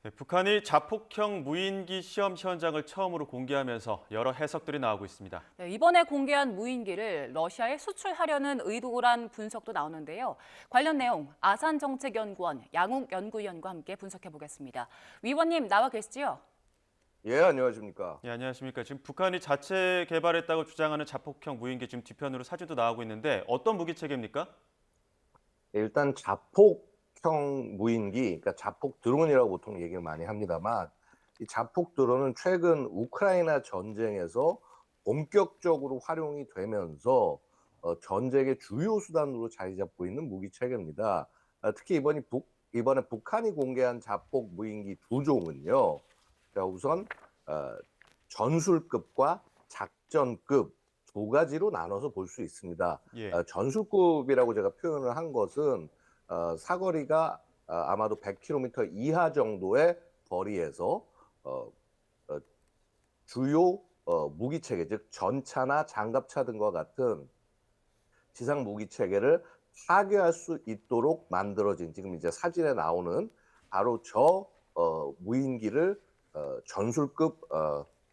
네, 북한이 자폭형 무인기 시험 현장을 처음으로 공개하면서 여러 해석들이 나오고 있습니다. 네, 이번에 공개한 무인기를 러시아에 수출하려는 의도란 분석도 나오는데요. 관련 내용 아산정책연구원 양욱 연구위원과 함께 분석해 보겠습니다. 위원님 나와 계시지요? 예, 안녕하십니까. 네, 안녕하십니까. 지금 북한이 자체 개발했다고 주장하는 자폭형 무인기 지금 뒤편으로 사진도 나오고 있는데 어떤 무기 체계입니까? 일단 자폭형 무인기, 그러니까 자폭 드론이라고 보통 얘기를 많이 합니다만, 이 자폭 드론은 최근 우크라이나 전쟁에서 본격적으로 활용이 되면서 전쟁의 주요 수단으로 자리 잡고 있는 무기 체계입니다. 특히 이번에 북한이 공개한 자폭 무인기 두 종은요. 자, 우선 어, 전술급과 작전급 두 가지로 나눠서 볼 수 있습니다. 예. 전술급이라고 제가 표현을 한 것은 사거리가 아마도 100km 이하 정도의 거리에서 어, 어, 주요 무기 체계, 즉 전차나 장갑차 등과 같은 지상 무기 체계를 파괴할 수 있도록 만들어진, 지금 이제 사진에 나오는 바로 저 무인기를 전술급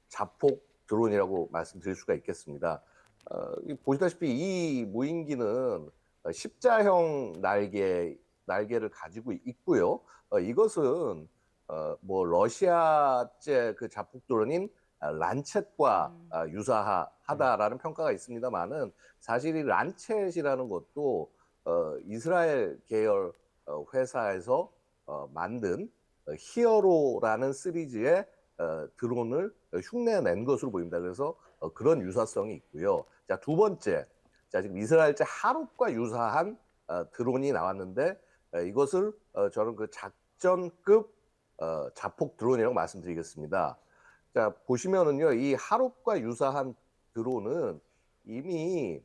자폭 드론이라고 말씀드릴 수가 있겠습니다. 보시다시피 이 무인기는 십자형 날개를 가지고 있고요. 이것은 뭐 러시아제 그 자폭 드론인 란쳇과 유사하다라는 평가가 있습니다만은, 사실 이 란쳇이라는 것도 이스라엘 계열 회사에서 만든 히어로라는 시리즈의 드론을 흉내낸 것으로 보입니다. 그래서 그런 유사성이 있고요. 자, 두 번째, 자, 지금 이스라엘제 하롭과 유사한 드론이 나왔는데, 이것을 저는 그 작전급 자폭 드론이라고 말씀드리겠습니다. 자, 보시면은요, 이 하롭과 유사한 드론은 이미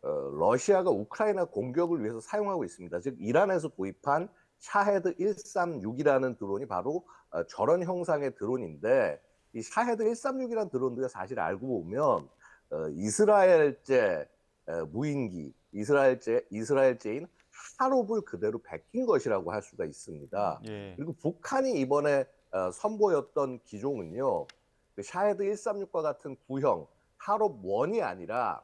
러시아가 우크라이나 공격을 위해서 사용하고 있습니다. 즉 이란에서 도입한 샤헤드 136이라는 드론이 바로 저런 형상의 드론인데, 이 샤헤드 136이라는 드론도 사실 알고 보면 이스라엘제 무인기, 이스라엘제인 하롭을 그대로 베낀 것이라고 할 수가 있습니다. 예. 그리고 북한이 이번에 선보였던 기종은요, 그 샤헤드 136과 같은 구형 하롭 1이 아니라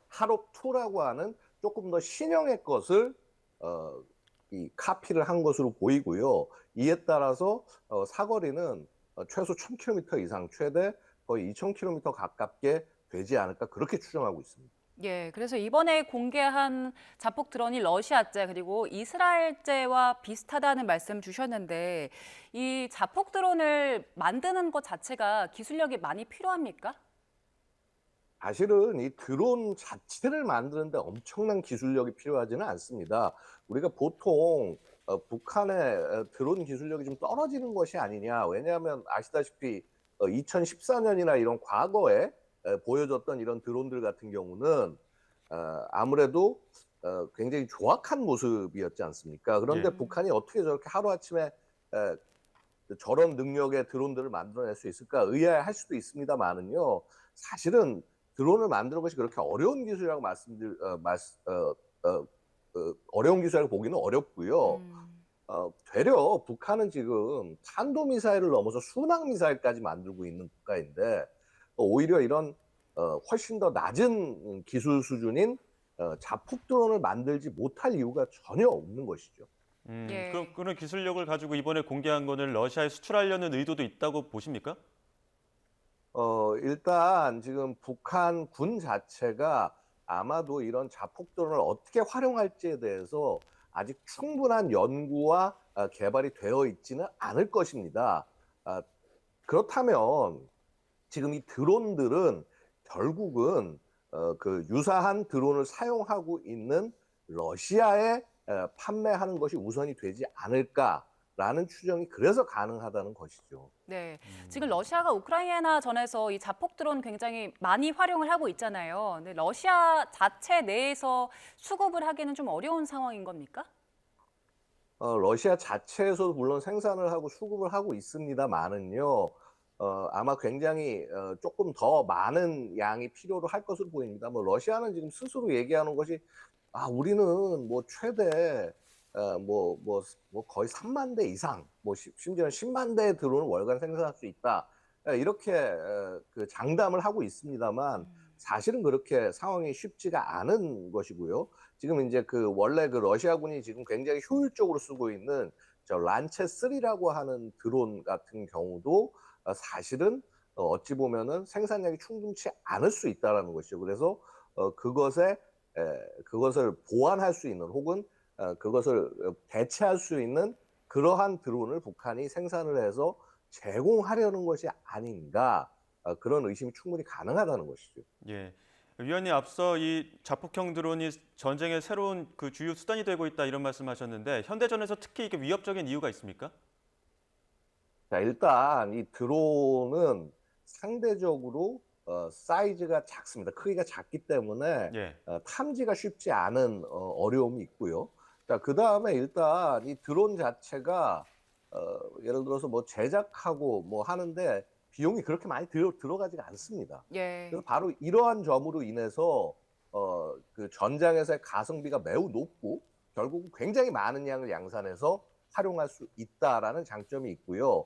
하롭 2라고 하는 조금 더 신형의 것을 이 카피를 한 것으로 보이고요. 이에 따라서 사거리는 최소 1000km 이상, 최대 거의 2000km 가깝게 되지 않을까, 그렇게 추정하고 있습니다. 예, 그래서 이번에 공개한 자폭 드론이 러시아제 그리고 이스라엘제와 비슷하다는 말씀 주셨는데 이 자폭 드론을 만드는 것 자체가 기술력이 많이 필요합니까? 사실은 이 드론 자체를 만드는데 엄청난 기술력이 필요하지는 않습니다. 우리가 보통 북한의 드론 기술력이 좀 떨어지는 것이 아니냐. 왜냐하면 아시다시피 2014년이나 이런 과거에 보여줬던 이런 드론들 같은 경우는 아무래도 굉장히 조악한 모습이었지 않습니까? 그런데 예. 북한이 어떻게 저렇게 하루아침에 저런 능력의 드론들을 만들어낼 수 있을까 의아해할 수도 있습니다만은요. 사실은 드론을 만드는 것이 그렇게 어려운 기술이라고 어려운 기술이라고 보기는 어렵고요. 되려 북한은 지금 탄도미사일을 넘어서 순항미사일까지 만들고 있는 국가인데, 오히려 이런 훨씬 더 낮은 기술 수준인 자폭 드론을 만들지 못할 이유가 전혀 없는 것이죠. 그럼 예. 그런 기술력을 가지고 이번에 공개한 거는 러시아에 수출하려는 의도도 있다고 보십니까? 일단 지금 북한 군 자체가 아마도 이런 자폭 드론을 어떻게 활용할지에 대해서 아직 충분한 연구와 개발이 되어 있지는 않을 것입니다. 아, 그렇다면 지금 이 드론들은 결국은 그 유사한 드론을 사용하고 있는 러시아에 판매하는 것이 우선이 되지 않을까라는 추정이 그래서 가능하다는 것이죠. 네, 지금 러시아가 우크라이나 전에서 이 자폭 드론 굉장히 많이 활용을 하고 있잖아요. 근데 러시아 자체 내에서 수급을 하기는 좀 어려운 상황인 겁니까? 러시아 자체에서도 물론 생산을 하고 수급을 하고 있습니다만은요, 아마 굉장히 조금 더 많은 양이 필요로 할 것으로 보입니다. 뭐 러시아는 지금 스스로 얘기하는 것이, 우리는 뭐 최대 거의 3만 대 이상, 심지어는 10만 대의 드론을 월간 생산할 수 있다. 이렇게 그 장담을 하고 있습니다만 사실은 그렇게 상황이 쉽지가 않은 것이고요. 지금 이제 그 원래 그 러시아군이 지금 굉장히 효율적으로 쓰고 있는 저 란체 3라고 하는 드론 같은 경우도 사실은 어찌 보면은 생산량이 충분치 않을 수 있다라는 것이죠. 그래서 그것을 보완할 수 있는 혹은 그것을 대체할 수 있는 그러한 드론을 북한이 생산을 해서 제공하려는 것이 아닌가, 그런 의심이 충분히 가능하다는 것이죠. 예. 위원님 앞서 이 자폭형 드론이 전쟁의 새로운 그 주요 수단이 되고 있다 이런 말씀하셨는데 현대전에서 특히 이게 위협적인 이유가 있습니까? 자, 일단 이 드론은 상대적으로 사이즈가 작습니다. 크기가 작기 때문에 예. 탐지가 쉽지 않은 어려움이 있고요. 자, 그다음에 일단 이 드론 자체가 예를 들어서 뭐 제작하고 뭐 하는데 비용이 그렇게 많이 들어가지가 않습니다. 그래서 예. 바로 이러한 점으로 인해서 그 전장에서의 가성비가 매우 높고 결국 굉장히 많은 양을 양산해서 활용할 수 있다라는 장점이 있고요.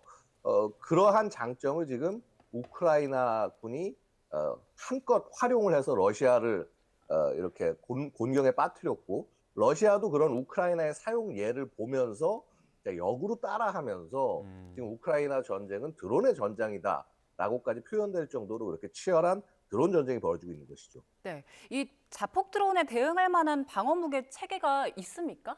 그러한 장점을 지금 우크라이나 군이 한껏 활용을 해서 러시아를 이렇게 곤경에 빠뜨렸고, 러시아도 그런 우크라이나의 사용 예를 보면서 역으로 따라하면서 지금 우크라이나 전쟁은 드론의 전장이다라고까지 표현될 정도로 그렇게 치열한 드론 전쟁이 벌어지고 있는 것이죠. 네. 이 자폭 드론에 대응할 만한 방어 무기 체계가 있습니까?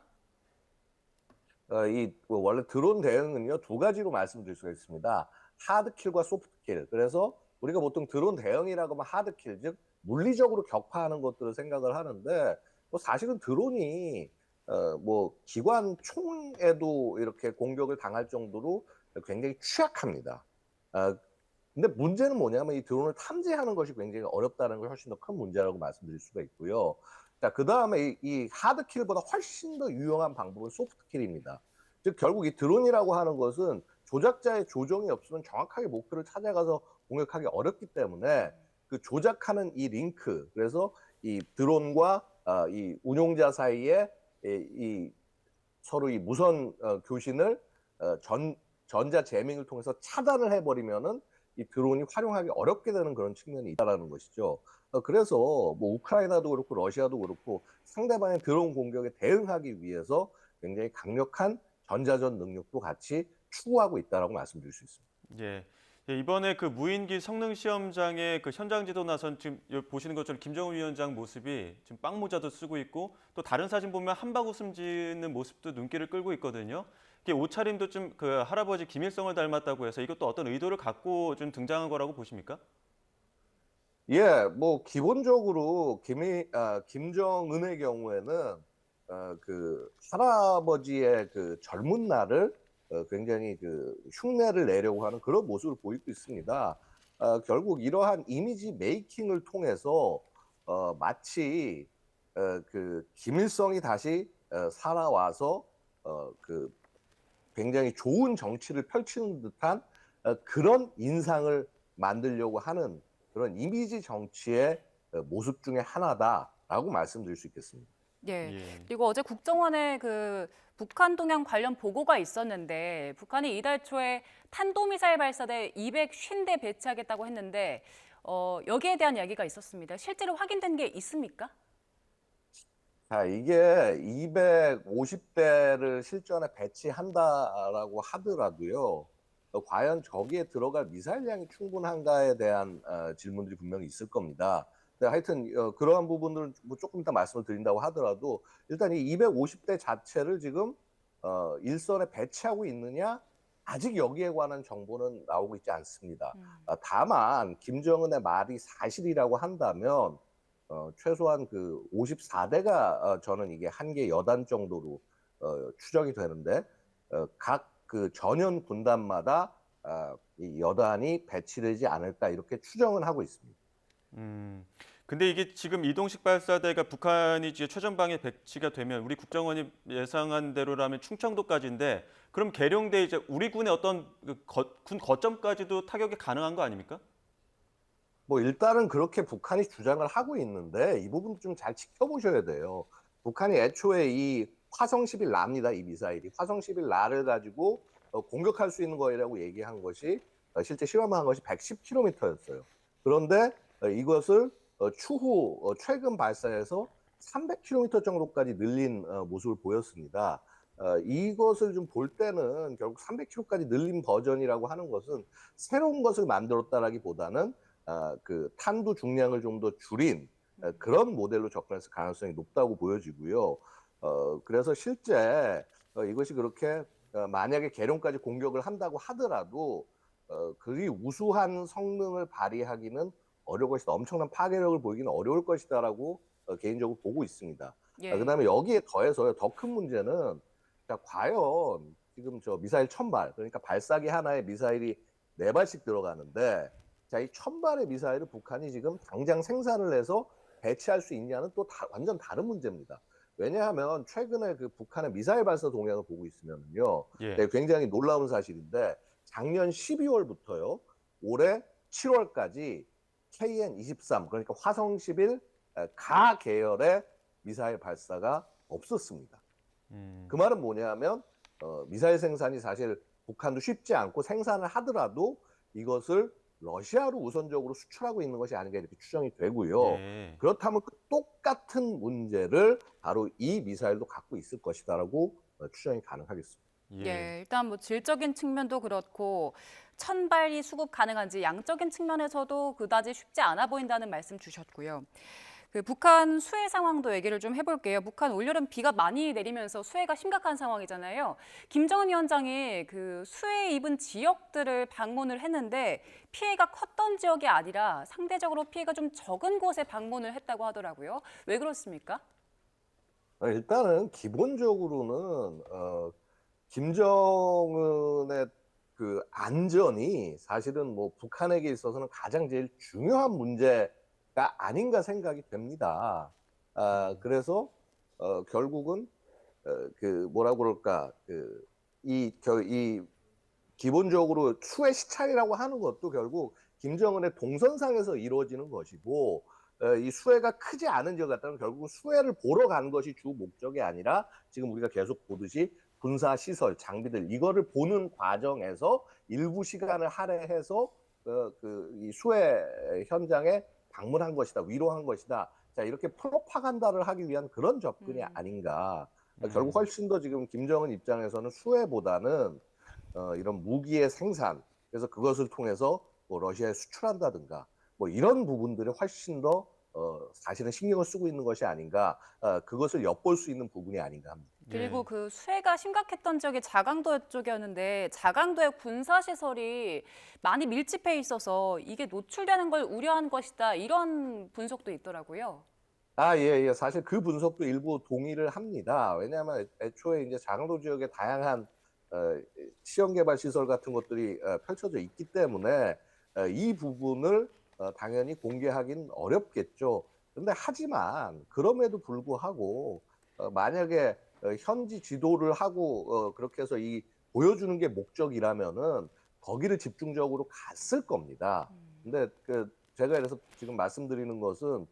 원래 드론 대응은요, 두 가지로 말씀드릴 수가 있습니다. 하드킬과 소프트킬. 그래서 우리가 보통 드론 대응이라고 하면 하드킬, 즉 물리적으로 격파하는 것들을 생각을 하는데, 뭐 사실은 드론이 뭐 기관 총에도 이렇게 공격을 당할 정도로 굉장히 취약합니다. 근데 문제는 뭐냐면 이 드론을 탐지하는 것이 굉장히 어렵다는 것이 훨씬 더 큰 문제라고 말씀드릴 수가 있고요. 자, 그 다음에 이 하드킬보다 훨씬 더 유용한 방법은 소프트킬입니다. 즉, 결국 이 드론이라고 하는 것은 조작자의 조정이 없으면 정확하게 목표를 찾아가서 공격하기 어렵기 때문에 그 조작하는 이 링크, 그래서 이 드론과 이 운용자 사이에 이 서로 이 무선 교신을 전자 제밍을 통해서 차단을 해버리면은 이 드론이 활용하기 어렵게 되는 그런 측면이 있다라는 것이죠. 그래서 뭐 우크라이나도 그렇고 러시아도 그렇고 상대방의 드론 공격에 대응하기 위해서 굉장히 강력한 전자전 능력도 같이 추구하고 있다라고 말씀드릴 수 있습니다. 예. 예, 이번에 그 무인기 성능 시험장의 그 현장 지도 나선 지금 여기 보시는 것처럼 김정은 위원장 모습이 지금 빵 모자도 쓰고 있고 또 다른 사진 보면 한박 웃음 짓는 모습도 눈길을 끌고 있거든요. 이게 옷차림도 좀 그 할아버지 김일성을 닮았다고 해서 이것도 어떤 의도를 갖고 좀 등장한 거라고 보십니까? 예, 뭐 기본적으로 김정은의 경우에는 그 할아버지의 그 젊은 날을 굉장히 그 흉내를 내려고 하는 그런 모습을 보이고 있습니다. 결국 이러한 이미지 메이킹을 통해서 마치 그 김일성이 다시 살아와서 그 굉장히 좋은 정치를 펼치는 듯한 그런 인상을 만들려고 하는 그런 이미지 정치의 모습 중에 하나다라고 말씀드릴 수 있겠습니다. 예. 예. 그리고 어제 국정원에 그 북한 동향 관련 보고가 있었는데 북한이 이달 초에 탄도미사일 발사대 250대 배치하겠다고 했는데 여기에 대한 이야기가 있었습니다. 실제로 확인된 게 있습니까? 자, 이게 250대를 실전에 배치한다라고 하더라도요, 과연 저기에 들어갈 미사일량이 충분한가에 대한 질문들이 분명히 있을 겁니다. 근데 하여튼 그러한 부분들은 뭐 조금 이따 말씀을 드린다고 하더라도 일단 이 250대 자체를 지금 일선에 배치하고 있느냐, 아직 여기에 관한 정보는 나오고 있지 않습니다. 다만 김정은의 말이 사실이라고 한다면 최소한 그 54대가 저는 이게 한 개 여단 정도로 추정이 되는데 각 그 전연 군단마다 이 여단이 배치되지 않을까 이렇게 추정은 하고 있습니다. 근데 이게 지금 이동식 발사대가 북한이 이제 최전방에 배치가 되면 우리 국정원이 예상한 대로라면 충청도까지인데 그럼 계룡대 이제 우리 군의 어떤 군 거점까지도 타격이 가능한 거 아닙니까? 뭐 일단은 그렇게 북한이 주장을 하고 있는데 이 부분도 좀 잘 지켜보셔야 돼요. 북한이 애초에 이 화성 11라입니다. 이 미사일이 화성 11라를 가지고 공격할 수 있는 거라고 얘기한 것이 실제 실험한 것이 110km였어요. 그런데 이것을 추후 최근 발사해서 300km 정도까지 늘린 모습을 보였습니다. 이것을 좀 볼 때는 결국 300km까지 늘린 버전이라고 하는 것은 새로운 것을 만들었다라기보다는 그 탄두 중량을 좀 더 줄인 그런 모델로 접근했을 가능성이 높다고 보여지고요. 그래서 실제 이것이 그렇게 만약에 계룡까지 공격을 한다고 하더라도 그리 우수한 성능을 발휘하기는 어려울 것이다. 엄청난 파괴력을 보이기는 어려울 것이다라고 개인적으로 보고 있습니다. 예. 그다음에 여기에 더해서 더 큰 문제는 자, 과연 지금 저 미사일 1000발, 그러니까 발사기 하나에 미사일이 4발씩 들어가는데 자, 이 1000발의 미사일을 북한이 지금 당장 생산을 해서 배치할 수 있냐는 또 완전 다른 문제입니다. 왜냐하면 최근에 그 북한의 미사일 발사 동향을 보고 있으면요, 예. 굉장히 놀라운 사실인데 작년 12월부터요, 올해 7월까지 KN-23, 그러니까 화성 11 가 계열의 미사일 발사가 없었습니다. 그 말은 뭐냐면 미사일 생산이 사실 북한도 쉽지 않고 생산을 하더라도 이것을 러시아로 우선적으로 수출하고 있는 것이 아닌가 이렇게 추정이 되고요. 예. 그렇다면 그 똑같은 문제를 바로 이 미사일도 갖고 있을 것이다라고 추정이 가능하겠습니다. 예, 일단 뭐 질적인 측면도 그렇고 1000발이 수급 가능한지 양적인 측면에서도 그다지 쉽지 않아 보인다는 말씀 주셨고요. 그 북한 수해 상황도 얘기를 좀 해볼게요. 북한 올여름 비가 많이 내리면서 수해가 심각한 상황이잖아요. 김정은 위원장이 그 수해 입은 지역들을 방문을 했는데 피해가 컸던 지역이 아니라 상대적으로 피해가 좀 적은 곳에 방문을 했다고 하더라고요. 왜 그렇습니까? 일단은 기본적으로는 김정은의 그 안전이 사실은 뭐 북한에게 있어서는 가장 제일 중요한 문제가 아닌가 생각이 됩니다. 그래서 결국은 그 뭐라고 그럴까 이 기본적으로 수해 시찰이라고 하는 것도 결국 김정은의 동선상에서 이루어지는 것이고 이 수해가 크지 않은 지역 같다면 결국 수해를 보러 간 것이 주 목적이 아니라 지금 우리가 계속 보듯이 군사 시설, 장비들 이거를 보는 과정에서 일부 시간을 할애해서 이 수해 현장에 방문한 것이다, 위로한 것이다. 자, 이렇게 프로파간다를 하기 위한 그런 접근이 아닌가. 결국 훨씬 더 지금 김정은 입장에서는 수해보다는 이런 무기의 생산, 그래서 그것을 통해서 뭐 러시아에 수출한다든가 뭐 이런 부분들이 훨씬 더 사실은 신경을 쓰고 있는 것이 아닌가, 그것을 엿볼 수 있는 부분이 아닌가 합니다. 그리고 예. 그 수해가 심각했던 지역이 자강도 쪽이었는데 자강도의 군사시설이 많이 밀집해 있어서 이게 노출되는 걸 우려한 것이다. 이런 분석도 있더라고요. 예. 사실 그 분석도 일부 동의를 합니다. 왜냐하면 애초에 이제 장도 지역에 다양한 시험 개발 시설 같은 것들이 펼쳐져 있기 때문에 이 부분을 당연히 공개하긴 어렵겠죠. 근데 하지만 그럼에도 불구하고 만약에 현지 지도를 하고 그렇게 해서 이 보여주는 게 목적이라면은 거기를 집중적으로 갔을 겁니다. 근데 제가 그래서 지금 말씀드리는 것은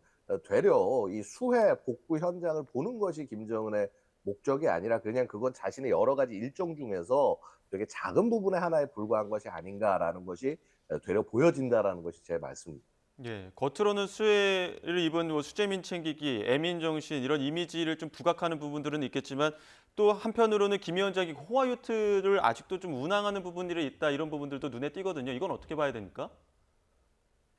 되려 이 수해 복구 현장을 보는 것이 김정은의 목적이 아니라 그냥 그건 자신의 여러 가지 일정 중에서 되게 작은 부분의 하나에 불과한 것이 아닌가라는 것이 되려 보여진다라는 것이 제 말씀입니다. 예, 겉으로는 수혜를 입은 뭐 수재민 챙기기, 애민 정신 이런 이미지를 좀 부각하는 부분들은 있겠지만 또 한편으로는 김 위원장이 호화 요트를 아직도 좀 운항하는 부분들이 있다 이런 부분들도 눈에 띄거든요. 이건 어떻게 봐야 됩니까?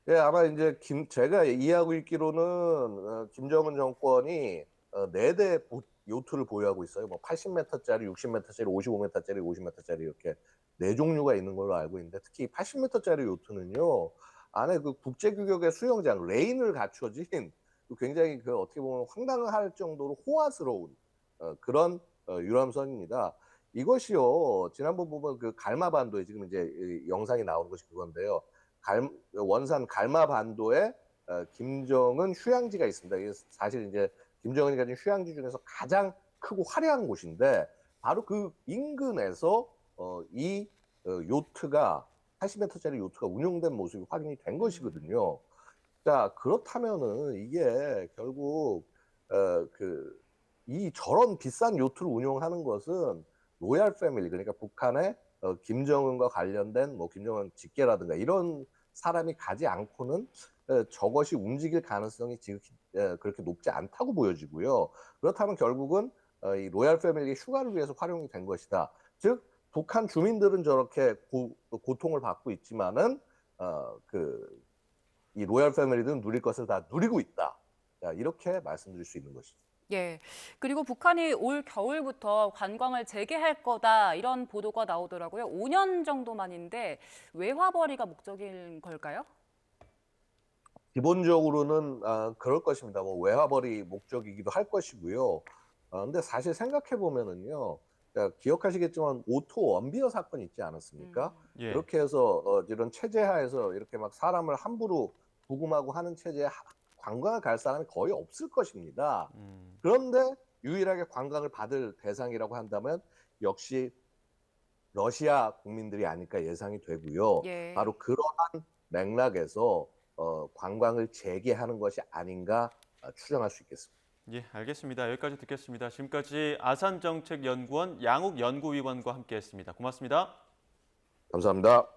예, 아마 이제 제가 이해하고 있기로는 김정은 정권이 4대 요트를 보유하고 있어요. 뭐 80m짜리, 60m짜리, 55m짜리, 50m짜리 이렇게 4종류가 있는 걸로 알고 있는데 특히 80m짜리 요트는요. 안에 그 국제 규격의 수영장, 레인을 갖춰진 굉장히 어떻게 보면 황당할 정도로 호화스러운 그런 유람선입니다. 이것이요. 지난번 보면 그 갈마반도에 지금 이제 영상이 나오는 것이 그건데요. 원산 갈마반도에 김정은 휴양지가 있습니다. 이게 사실 이제 김정은이 가진 휴양지 중에서 가장 크고 화려한 곳인데 바로 그 인근에서 이 요트가 80m짜리 요트가 운용된 모습이 확인이 된 것이거든요. 자, 그렇다면은 이게 결국 이 저런 비싼 요트를 운용하는 것은 로얄 패밀리, 그러니까 북한의 김정은과 관련된 뭐 김정은 직계라든가 이런 사람이 가지 않고는 저것이 움직일 가능성이 지극히 그렇게 높지 않다고 보여지고요. 그렇다면 결국은 이 로얄 패밀리의 휴가를 위해서 활용이 된 것이다. 즉 북한 주민들은 저렇게 고통을 받고 있지만은 이 로얄 패밀리들은 누릴 것을 다 누리고 있다. 자, 이렇게 말씀드릴 수 있는 것이죠. 예. 그리고 북한이 올 겨울부터 관광을 재개할 거다 이런 보도가 나오더라고요. 5년 정도 만인데 외화벌이가 목적인 걸까요? 기본적으로는 그럴 것입니다. 뭐 외화벌이 목적이기도 할 것이고요. 근데 사실 생각해 보면은요, 기억하시겠지만 오토 원비어 사건 있지 않았습니까? 예. 그렇게 해서 이런 체제하에서 이렇게 막 사람을 함부로 부금하고 하는 체제에 관광을 갈 사람이 거의 없을 것입니다. 그런데 유일하게 관광을 받을 대상이라고 한다면 역시 러시아 국민들이 아닐까 예상이 되고요. 예. 바로 그러한 맥락에서 관광을 재개하는 것이 아닌가 추정할 수 있겠습니다. 예, 알겠습니다. 여기까지 듣겠습니다. 지금까지 아산정책연구원 양욱 연구위원과 함께했습니다. 고맙습니다. 감사합니다.